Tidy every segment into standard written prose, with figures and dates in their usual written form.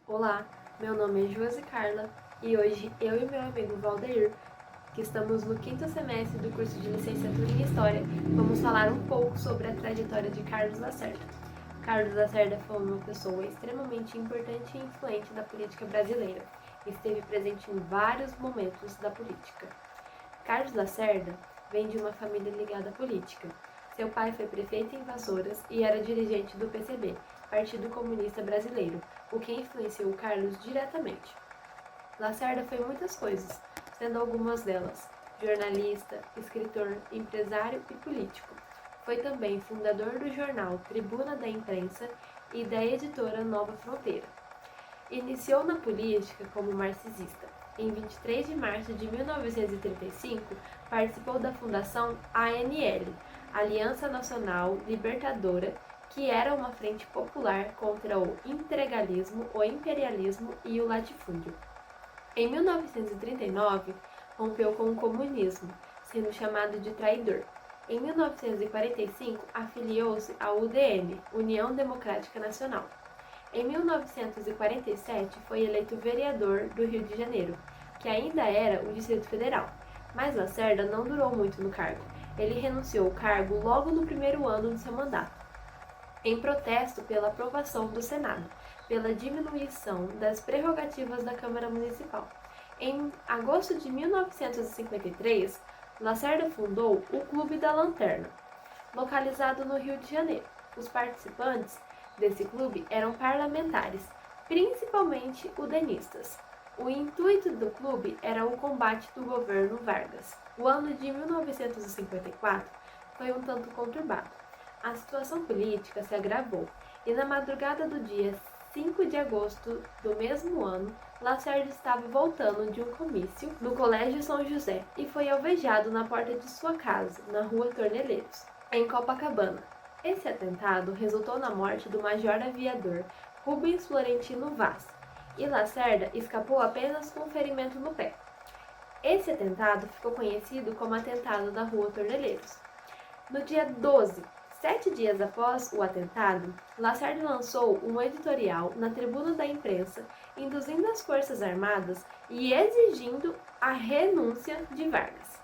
Olá, meu nome é Josi Carla e hoje eu e meu amigo Valdeir, que estamos no 5º semestre do curso de Licenciatura em História, vamos falar um pouco sobre a trajetória de Carlos Lacerda. Carlos Lacerda foi uma pessoa extremamente importante e influente da política brasileira. Esteve presente em vários momentos da política. Carlos Lacerda vem de uma família ligada à política. Seu pai foi prefeito em Vassouras e era dirigente do PCB, Partido Comunista Brasileiro, o que influenciou Carlos diretamente. Lacerda foi muitas coisas, sendo algumas delas jornalista, escritor, empresário e político. Foi também fundador do jornal Tribuna da Imprensa e da editora Nova Fronteira. Iniciou na política como marxista. Em 23 de março de 1935, participou da fundação ANL, Aliança Nacional Libertadora, que era uma frente popular contra o integralismo, o imperialismo e o latifúndio. Em 1939, rompeu com o comunismo, sendo chamado de traidor. Em 1945, afiliou-se à UDN, União Democrática Nacional. Em 1947, foi eleito vereador do Rio de Janeiro, que ainda era o Distrito Federal. Mas Lacerda não durou muito no cargo. Ele renunciou ao cargo logo no primeiro ano de seu mandato, em protesto pela aprovação do Senado, pela diminuição das prerrogativas da Câmara Municipal. Em agosto de 1953, Lacerda fundou o Clube da Lanterna, localizado no Rio de Janeiro. Os participantes desse clube eram parlamentares, principalmente udenistas. O intuito do clube era o combate do governo Vargas. O ano de 1954 foi um tanto conturbado. A situação política se agravou e na madrugada do dia 5 de agosto do mesmo ano, Lacerda estava voltando de um comício no Colégio São José e foi alvejado na porta de sua casa, na Rua Torneleiros, em Copacabana. Esse atentado resultou na morte do major aviador Rubens Florentino Vaz, e Lacerda escapou apenas com um ferimento no pé. Esse atentado ficou conhecido como Atentado da Rua Torneleiros. No dia 12, 7 dias após o atentado, Lacerda lançou um editorial na Tribuna da Imprensa, induzindo as Forças Armadas e exigindo a renúncia de Vargas.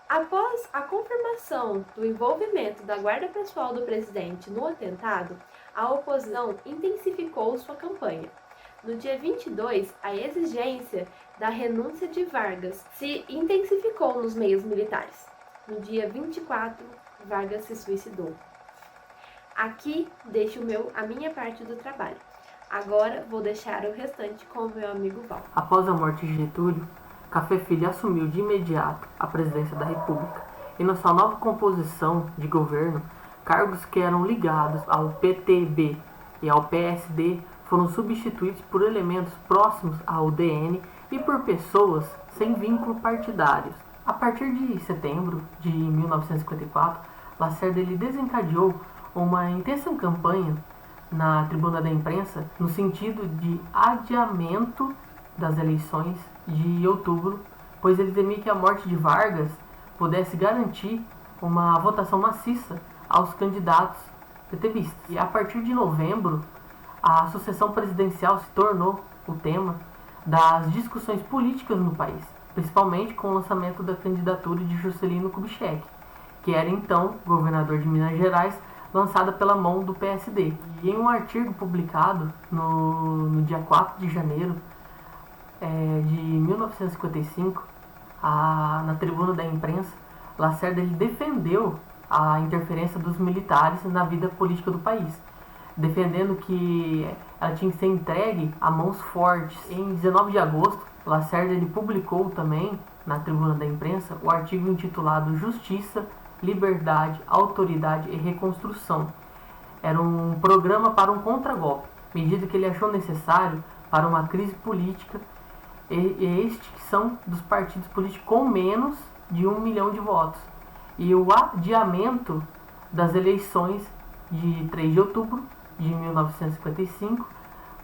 Após a confirmação do envolvimento da guarda pessoal do presidente no atentado, a oposição intensificou sua campanha. No dia 22, a exigência da renúncia de Vargas se intensificou nos meios militares. No dia 24, Vargas se suicidou. Aqui deixo a minha parte do trabalho. Agora vou deixar o restante com o meu amigo Val. Após a morte de Getúlio, Café Filho assumiu de imediato a presidência da República e na sua nova composição de governo, cargos que eram ligados ao PTB e ao PSD foram substituídos por elementos próximos à UDN e por pessoas sem vínculo partidários. A partir de setembro de 1954, Lacerda desencadeou uma intensa campanha na Tribuna da Imprensa no sentido de adiamento das eleições de outubro, pois ele temia que a morte de Vargas pudesse garantir uma votação maciça aos candidatos PTBistas. E a partir de novembro, a sucessão presidencial se tornou o tema das discussões políticas no país, principalmente com o lançamento da candidatura de Juscelino Kubitschek, que era então governador de Minas Gerais, lançada pela mão do PSD. E em um artigo publicado no dia 4 de janeiro de 1955, na Tribuna da Imprensa, Lacerda defendeu a interferência dos militares na vida política do país, defendendo que ela tinha que ser entregue a mãos fortes. Em 19 de agosto, Lacerda publicou também na Tribuna da Imprensa o artigo intitulado Justiça, Liberdade, Autoridade e Reconstrução. Era um programa para um contragolpe, medida que ele achou necessário para uma crise política, e este que são dos partidos políticos com menos de 1 milhão de votos, e o adiamento das eleições de 3 de outubro de 1955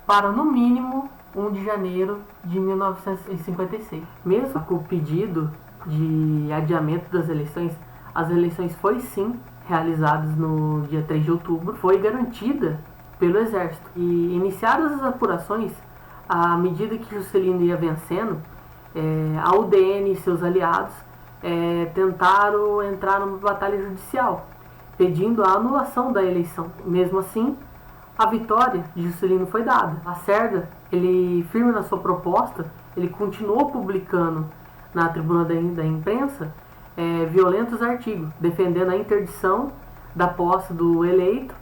para, no mínimo, 1 de janeiro de 1956. Mesmo com o pedido de adiamento das eleições, as eleições foi sim realizadas no dia 3 de outubro, foi garantida pelo Exército. E iniciadas as apurações, à medida que Juscelino ia vencendo, a UDN e seus aliados tentaram entrar numa batalha judicial, pedindo a anulação da eleição. Mesmo assim, a vitória de Juscelino foi dada. Lacerda, ele firme na sua proposta, ele continuou publicando na tribuna da imprensa violentos artigos, defendendo a interdição da posse do eleito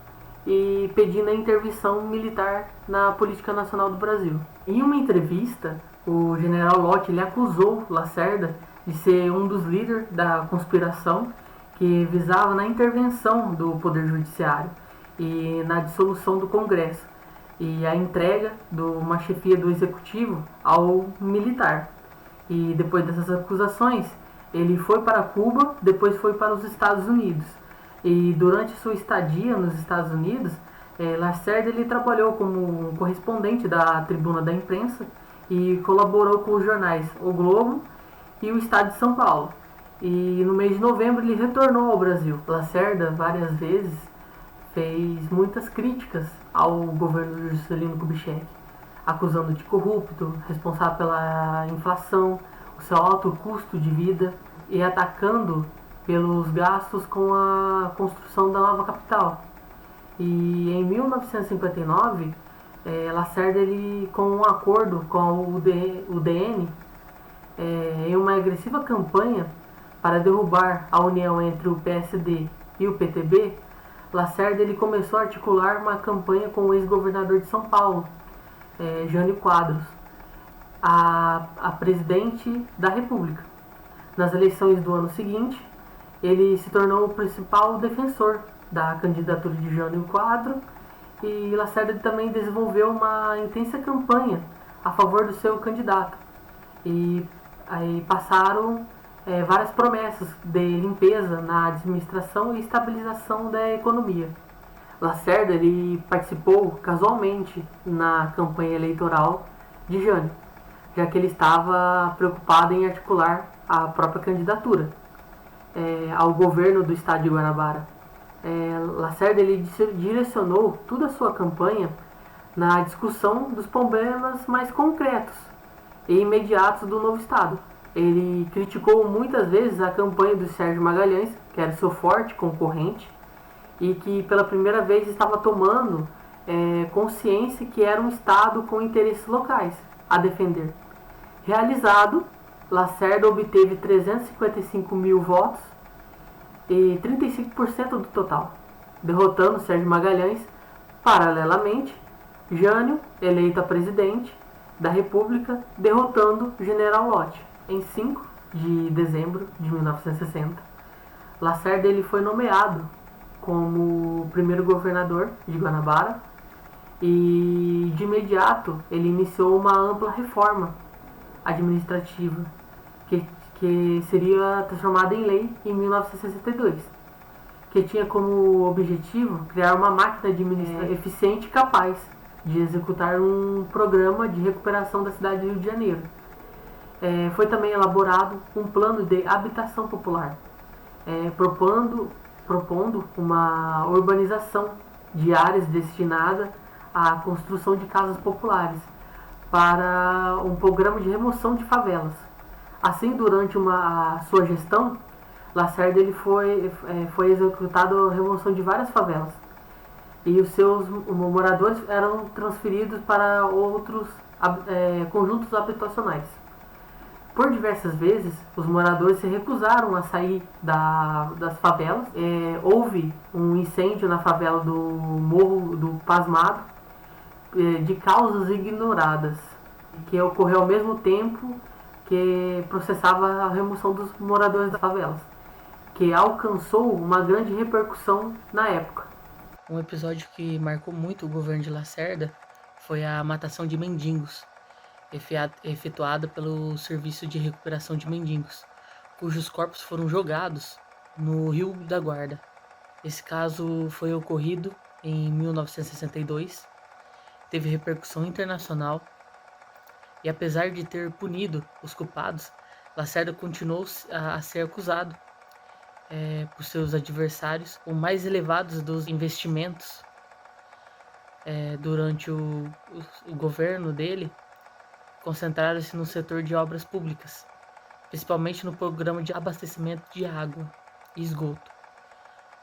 e pedindo a intervenção militar na política nacional do Brasil. Em uma entrevista, o general Lott ele acusou Lacerda de ser um dos líderes da conspiração que visava na intervenção do Poder Judiciário e na dissolução do Congresso e a entrega de uma chefia do Executivo ao militar. E depois dessas acusações, ele foi para Cuba, depois foi para os Estados Unidos. E durante sua estadia nos Estados Unidos, Lacerda ele trabalhou como um correspondente da tribuna da imprensa e colaborou com os jornais O Globo e o Estado de São Paulo. E no mês de novembro ele retornou ao Brasil. Lacerda várias vezes fez muitas críticas ao governo de Juscelino Kubitschek, acusando de corrupto, responsável pela inflação, o seu alto custo de vida e atacando pelos gastos com a construção da nova capital. E em 1959, Lacerda, ele, com um acordo com o UDN, em uma agressiva campanha para derrubar a união entre o PSD e o PTB, Lacerda ele começou a articular uma campanha com o ex-governador de São Paulo, Jânio Quadros, a presidente da República. Nas eleições do ano seguinte, ele se tornou o principal defensor da candidatura de Jânio Quadros e Lacerda também desenvolveu uma intensa campanha a favor do seu candidato. E aí passaram várias promessas de limpeza na administração e estabilização da economia. Lacerda ele participou casualmente na campanha eleitoral de Jânio, já que ele estava preocupado em articular a própria candidatura ao governo do estado de Guanabara. Lacerda ele direcionou toda a sua campanha na discussão dos problemas mais concretos e imediatos do novo estado. Ele criticou muitas vezes a campanha do Sérgio Magalhães, que era seu forte concorrente, e que pela primeira vez estava tomando consciência que era um estado com interesses locais a defender. Realizado, Lacerda obteve 355 mil votos e 35% do total, derrotando Sérgio Magalhães. Paralelamente, Jânio, eleito a presidente da República, derrotando General Lott. Em 5 de dezembro de 1960, Lacerda ele foi nomeado como primeiro governador de Guanabara e de imediato ele iniciou uma ampla reforma administrativa que seria transformada em lei em 1962, que tinha como objetivo criar uma máquina administrativa eficiente e capaz de executar um programa de recuperação da cidade do Rio de Janeiro. Foi também elaborado um plano de habitação popular, propondo uma urbanização de áreas destinadas à construção de casas populares para um programa de remoção de favelas. Assim, durante a sua gestão, Lacerda ele foi executado a remoção de várias favelas e os seus moradores eram transferidos para outros conjuntos habitacionais. Por diversas vezes, os moradores se recusaram a sair das favelas. Houve um incêndio na favela do Morro do Pasmado, de causas ignoradas, que ocorreu ao mesmo tempo que processava a remoção dos moradores das favelas, que alcançou uma grande repercussão na época. Um episódio que marcou muito o governo de Lacerda foi a matação de mendigos, efetuada pelo Serviço de Recuperação de Mendigos, cujos corpos foram jogados no Rio da Guarda. Esse caso foi ocorrido em 1962, teve repercussão internacional e, apesar de ter punido os culpados, Lacerda continuou a ser acusado por seus adversários, o mais elevado dos investimentos durante o governo dele, concentraram-se no setor de obras públicas, principalmente no programa de abastecimento de água e esgoto.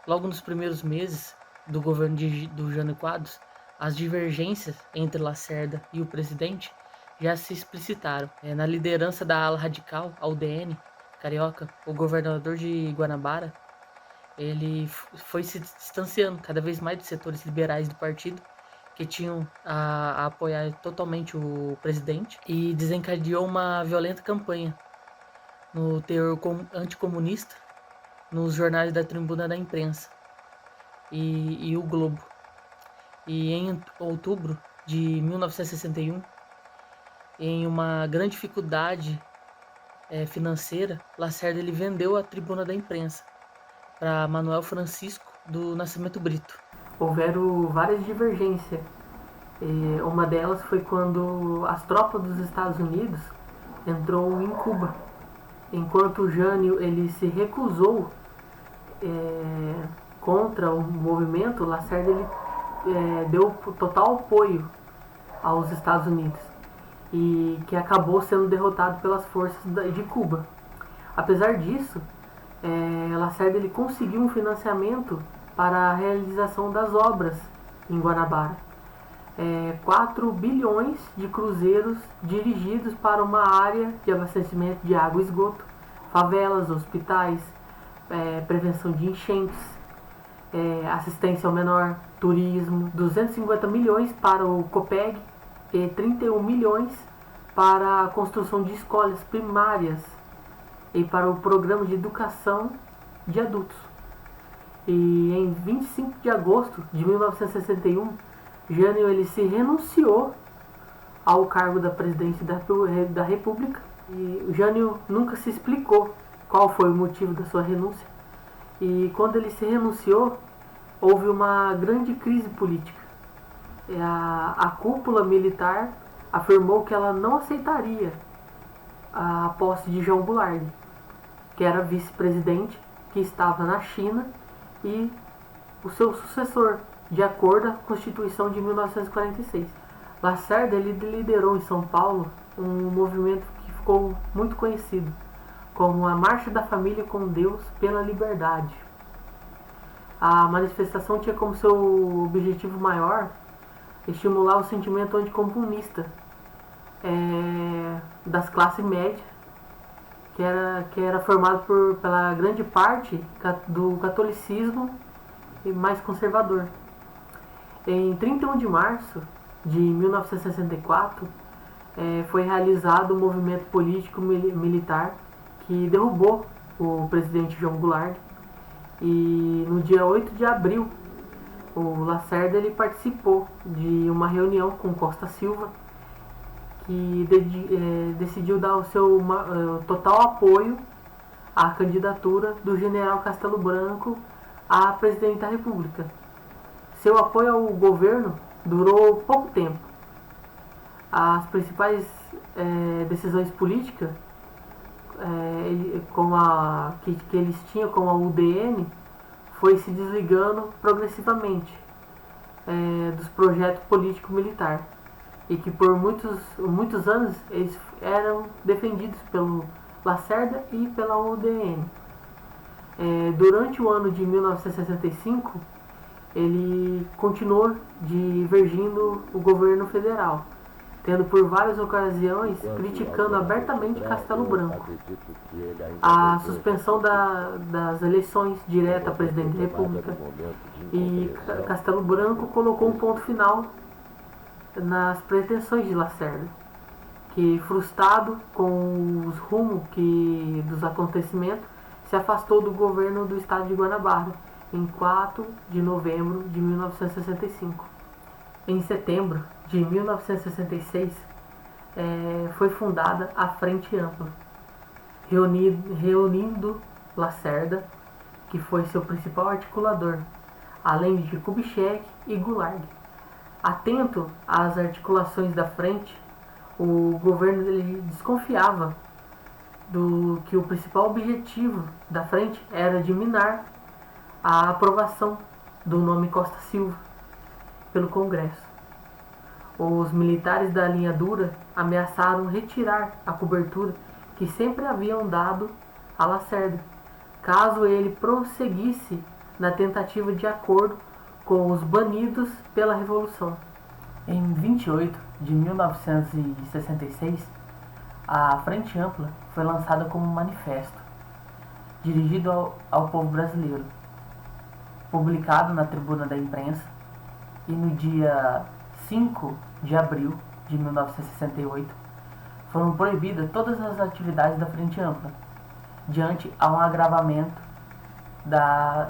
Logo nos primeiros meses do governo do Jânio Quadros, as divergências entre Lacerda e o presidente já se explicitaram. Na liderança da ala radical, a UDN, carioca, o governador de Guanabara, ele foi se distanciando cada vez mais dos setores liberais do partido, que tinham a apoiar totalmente o presidente, e desencadeou uma violenta campanha no teor anticomunista nos jornais da Tribuna da Imprensa e o Globo. E em outubro de 1961, em uma grande dificuldade financeira, Lacerda ele vendeu a Tribuna da Imprensa para Manuel Francisco do Nascimento Brito. Houveram várias divergências. Uma delas foi quando as tropas dos Estados Unidos entrou em Cuba. Enquanto o Jânio ele se recusou contra o movimento, Lacerda ele deu total apoio aos Estados Unidos e que acabou sendo derrotado pelas forças de Cuba. Apesar disso, Lacerda ele conseguiu um financiamento para a realização das obras em Guanabara. 4 bilhões de cruzeiros dirigidos para uma área de abastecimento de água e esgoto, favelas, hospitais, prevenção de enchentes, assistência ao menor, turismo, 250 milhões para o COPEG e 31 milhões para a construção de escolas primárias e para o programa de educação de adultos. E em 25 de agosto de 1961, Jânio ele se renunciou ao cargo da presidência da República, e Jânio nunca se explicou qual foi o motivo da sua renúncia. E quando ele se renunciou, houve uma grande crise política. A cúpula militar afirmou que ela não aceitaria a posse de João Goulart, que era vice-presidente, que estava na China, e o seu sucessor, de acordo com a Constituição de 1946. Lacerda ele liderou em São Paulo um movimento que ficou muito conhecido como a Marcha da Família com Deus pela Liberdade. A manifestação tinha como seu objetivo maior estimular o sentimento anticomunista das classes médias, que era formado pela grande parte do catolicismo e mais conservador. Em 31 de março de 1964, foi realizado um movimento político militar que derrubou o presidente João Goulart, e no dia 8 de abril o Lacerda ele participou de uma reunião com Costa Silva, que decidiu dar o seu total apoio à candidatura do general Castelo Branco a presidente da República. Seu apoio ao governo durou pouco tempo. As principais decisões políticas que eles tinham com a UDN foi se desligando progressivamente dos projetos político-militar, e que por muitos anos eles eram defendidos pelo Lacerda e pela UDN. Durante o ano de 1965, ele continuou divergindo o governo federal, tendo por várias ocasiões criticando abertamente Castelo Branco. A suspensão das eleições diretas a presidente da República, e Castelo Branco colocou um ponto final nas pretensões de Lacerda, que, frustrado com os rumos dos acontecimentos, se afastou do governo do estado de Guanabara em 4 de novembro de 1965. Em setembro de 1966, foi fundada a Frente Ampla, reunindo Lacerda, que foi seu principal articulador, além de Kubitschek e Goulart. Atento às articulações da frente, o governo ele desconfiava do que o principal objetivo da frente era de minar a aprovação do nome Costa Silva pelo Congresso. Os militares da linha dura ameaçaram retirar a cobertura que sempre haviam dado a Lacerda, caso ele prosseguisse na tentativa de acordo com os banidos pela Revolução. Em 28 de 1966, a Frente Ampla foi lançada como um manifesto, dirigido ao povo brasileiro, publicado na Tribuna da Imprensa, e no dia 5 de abril de 1968 foram proibidas todas as atividades da Frente Ampla, diante a um agravamento da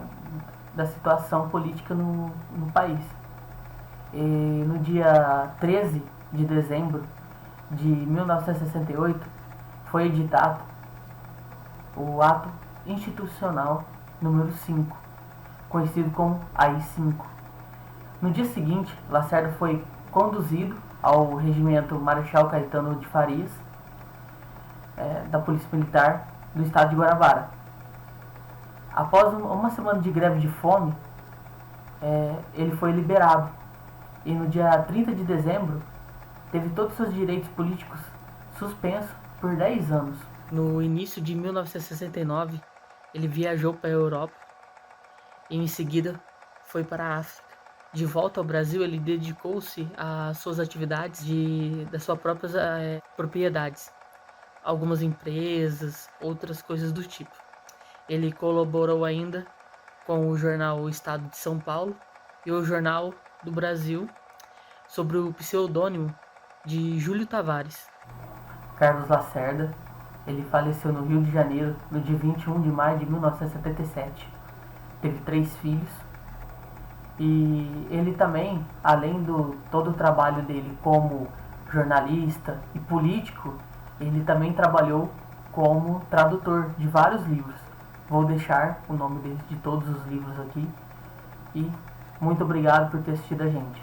situação política no país. E no dia 13 de dezembro de 1968 foi editado o Ato Institucional número 5, conhecido como AI-5. No dia seguinte, Lacerda foi conduzido ao regimento Marechal Caetano de Farias, da Polícia Militar do estado de Guanabara. Após uma semana de greve de fome, ele foi liberado e no dia 30 de dezembro teve todos os seus direitos políticos suspensos por 10 anos. No início de 1969, ele viajou para a Europa e em seguida foi para a África. De volta ao Brasil, ele dedicou-se às suas atividades das suas próprias propriedades, algumas empresas, outras coisas do tipo. Ele colaborou ainda com o jornal O Estado de São Paulo e o Jornal do Brasil, sob o pseudônimo de Júlio Tavares. Carlos Lacerda, ele faleceu no Rio de Janeiro no dia 21 de maio de 1977. Teve 3 filhos e ele também, além do todo o trabalho dele como jornalista e político, ele também trabalhou como tradutor de vários livros. Vou deixar o nome de todos os livros aqui e muito obrigado por ter assistido a gente.